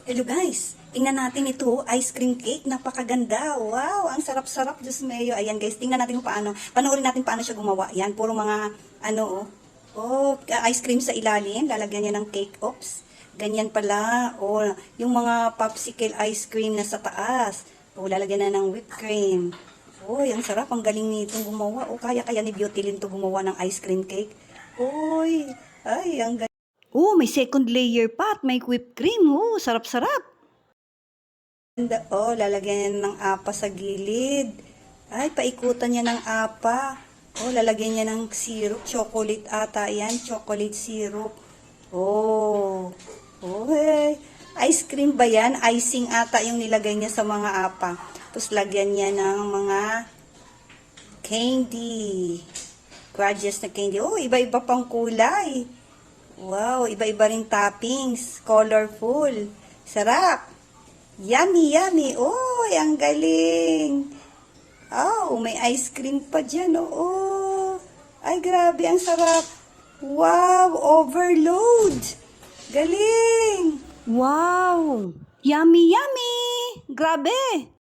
Hello guys, tingnan natin ito, ice cream cake, napakaganda. Wow, ang sarap-sarap, Diyos mayo. Ayan guys, tingnan natin kung paano. Panoorin natin paano siya gumawa. Yan, puro mga, ice cream sa ilalim. Lalagyan niya ng cake. Oops, ganyan pala. Yung mga popsicle ice cream na sa taas. Lalagyan na ng whipped cream. Ang sarap, ang galing nitong gumawa. Kaya ni Beauty Lynn to gumawa ng ice cream cake. Ang galing. May second layer pa at may whipped cream. Sarap-sarap. Lalagyan niya ng apa sa gilid. Paikutan niya ng apa. Lalagyan niya ng syrup. Chocolate ata yan. Chocolate syrup. Ice cream ba yan? Icing ata yung nilagay niya sa mga apa. Tapos lagyan niya ng mga candy. Crunches na candy. Iba-iba pang kulay. Wow, iba-iba ring toppings. Colorful. Sarap. Yummy, yummy. Ang galing. May ice cream pa dyan. Grabe, ang sarap. Wow, overload. Galing. Wow, yummy, yummy. Grabe.